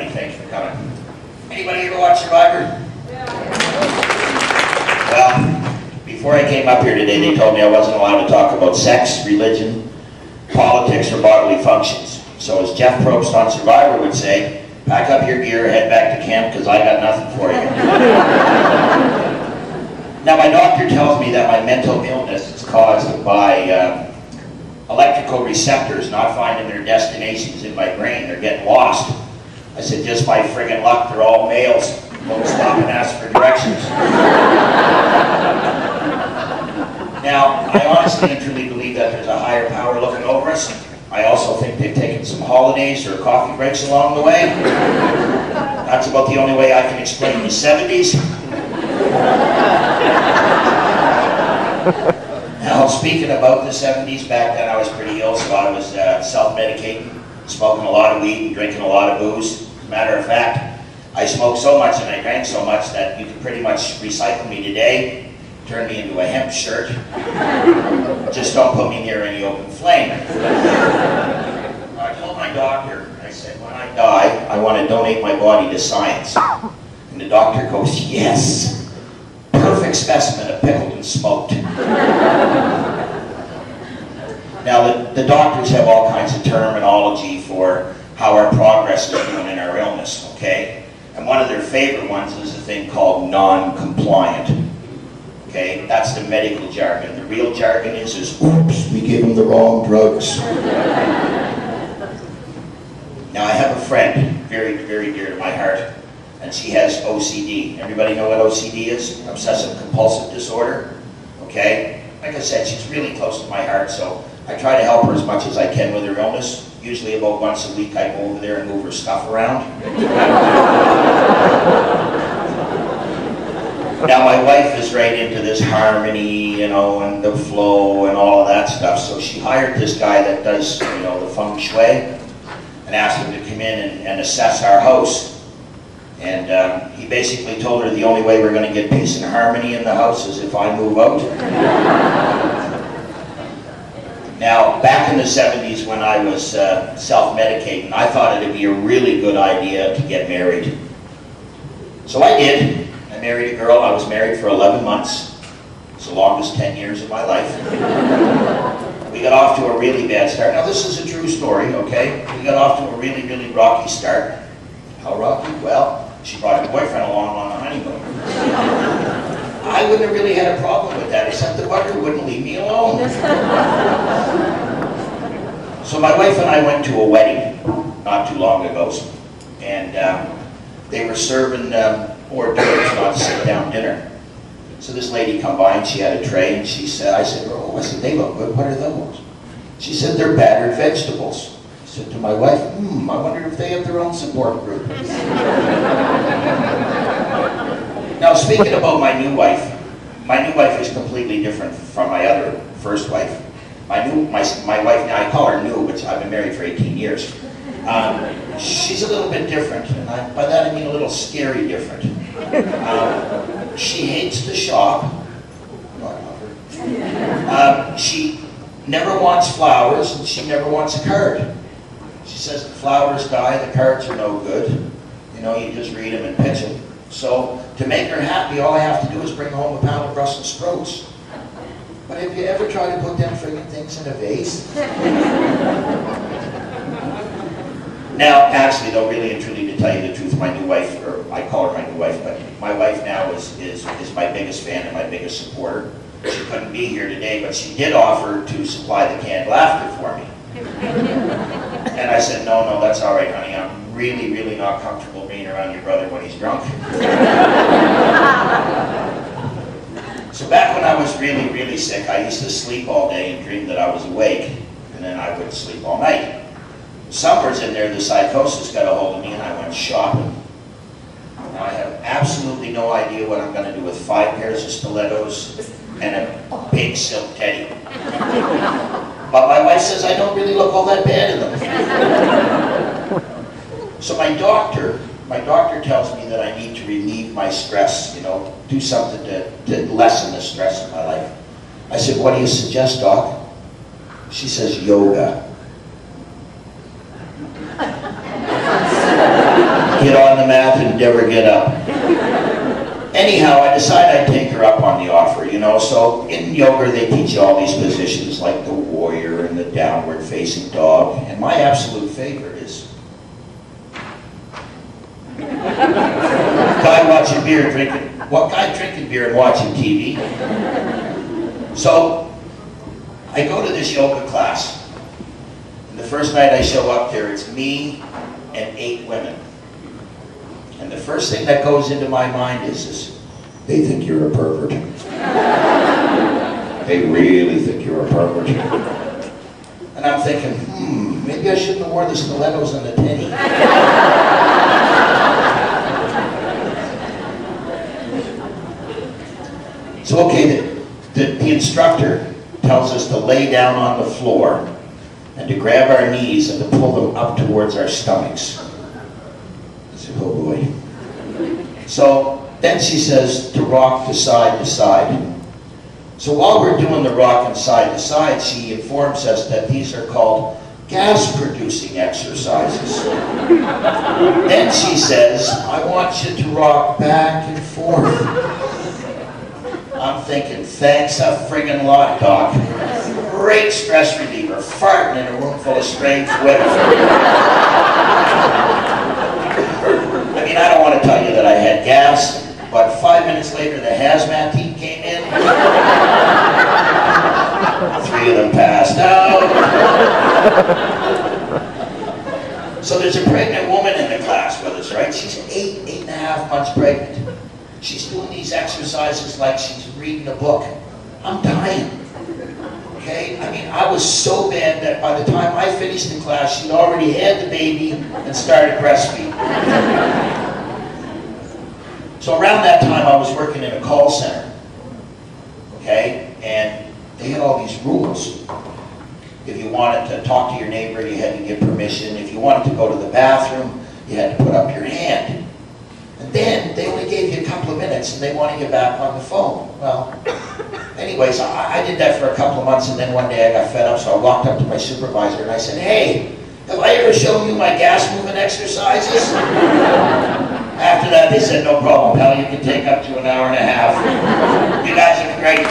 everybody. Thanks for coming. Anybody ever watch Survivor? Yeah. Well, before I came up here today, they told me I wasn't allowed to talk about sex, religion, politics, or bodily functions. So as Jeff Probst on Survivor would say, pack up your gear, head back to camp, because I got nothing for you. Now, my doctor tells me that my mental illness is caused by electrical receptors not finding their destinations in my brain. They're getting lost. I said, just by friggin' luck, they're all males. Won't stop and ask for directions. Now, I honestly and truly believe that there's a higher power looking over us. I also think they've taken some holidays or coffee breaks along the way. That's about the only way I can explain the 70s. Now, speaking about the 70s, back then I was pretty ill, so I was self-medicating, smoking a lot of weed and drinking a lot of booze. As a matter of fact, I smoked so much and I drank so much that you could pretty much recycle me today, turn me into a hemp shirt. Just don't put me near any open flame. I told my doctor, I said, when I die, I want to donate my body to science. And the doctor goes, yes. Perfect specimen of pickled and smoked. Now, the doctors have all kinds of terminology for how our progress is doing in our illness, okay? And one of their favorite ones is a thing called non-compliant. Okay, that's the medical jargon. The real jargon is oops, we gave him the wrong drugs. Now, I have a friend, very, very dear to my heart, and she has OCD. Everybody know what OCD is? Obsessive compulsive disorder. Okay? Like I said, she's really close to my heart, so I try to help her as much as I can with her illness. Usually about once a week I go over there and move her stuff around. Now, my wife is right into this harmony, you know, and the flow and all of that stuff, so she hired this guy that does, you know, the feng shui, and asked him to come in and assess our house. And he basically told her the only way we're going to get peace and harmony in the house is if I move out. Now, back in the 70s when I was self-medicating, I thought it'd be a really good idea to get married. So I did. I married a girl. I was married for 11 months. It's the longest 10 years of my life. We got off to a really bad start. Now, this is a true story, okay? We got off to a really, really rocky start. How rocky? Well, she brought her boyfriend along on the honeymoon. I wouldn't have really had a problem with that, except the bugger wouldn't leave me alone. So my wife and I went to a wedding not too long ago, and they were serving hors d'oeuvres, not sit-down dinner. So this lady come by and she had a tray, and she said, I said, they look good. What are those? She said, they're battered vegetables. I said to my wife, I wonder if they have their own support group. Now, speaking about my new wife is completely different from my other first wife. My wife, now I call her new, but I've been married for 18 years. She's a little bit different, and by that I mean a little scary different. She hates to shop. She never wants flowers, and she never wants a card. She says the flowers die, the cards are no good. You know, you just read them and pitch them. So, to make her happy, all I have to do is bring home a pound of Brussels sprouts. But have you ever tried to put them friggin' things in a vase? Now, actually, though, really and truly, to tell you the truth, my new wife, or I call her my new wife, but my wife now is my biggest fan and my biggest supporter. She couldn't be here today, but she did offer to supply the canned laughter for me. And I said, no, that's all right, honey. I'm really, really not comfortable being around your brother when he's drunk. So back when I was really, really sick, I used to sleep all day and dream that I was awake, and then I would sleep all night. Somewhere's in there, the psychosis got a hold of me, and I went shopping. Now, I have absolutely no idea what I'm going to do with 5 pairs of stilettos and a big silk teddy. But my wife says I don't really look all that bad in them. So my doctor tells me that I need to relieve my stress, you know, do something to lessen the stress in my life. I said, what do you suggest, Doc? She says, yoga. get on the mat and never get up. Anyhow, I decided I'd take her up on the offer, you know. So in yoga, they teach you all these positions like the warrior and the downward facing dog. And my absolute favorite is guy watching beer, drinking. What guy drinking beer and watching TV? So I go to this yoga class. And the first night I show up there, it's me and 8 women. And the first thing that goes into my mind is they think you're a pervert. They really think you're a pervert. And I'm thinking, maybe I shouldn't have worn the stilettos and the tinny. So okay, the instructor tells us to lay down on the floor and to grab our knees and to pull them up towards our stomachs. I said, oh boy. So then she says to rock to side to side. So while we're doing the rocking side to side, she informs us that these are called gas-producing exercises. Then she says, I want you to rock back and forth. I'm thinking, thanks a friggin' lot, Doc. Great stress reliever, farting in a room full of strange women. I mean, I don't want to tell you that I had gas, but 5 minutes later, the hazmat team came in. 3 of them passed out. So there's a pregnant woman in the class with us, right? She's 8.5 months pregnant. She's doing these exercises like she's reading a book. I'm dying. Okay? I mean, I was so bad that by the time I finished the class, she'd already had the baby and started breastfeeding. So around that time, I was working in a call center. Okay? And they had all these rules. If you wanted to talk to your neighbor, you had to get permission. If you wanted to go to the bathroom, you had to put up your hand. And then they only gave you a couple of minutes and they wanted you back on the phone. Well, anyways, I did that for a couple of months, and then one day I got fed up, so I walked up to my supervisor and I said, hey, have I ever shown you my gas movement exercises? After that, they said, no problem, pal, you can take up to 1.5 hours. You guys are great.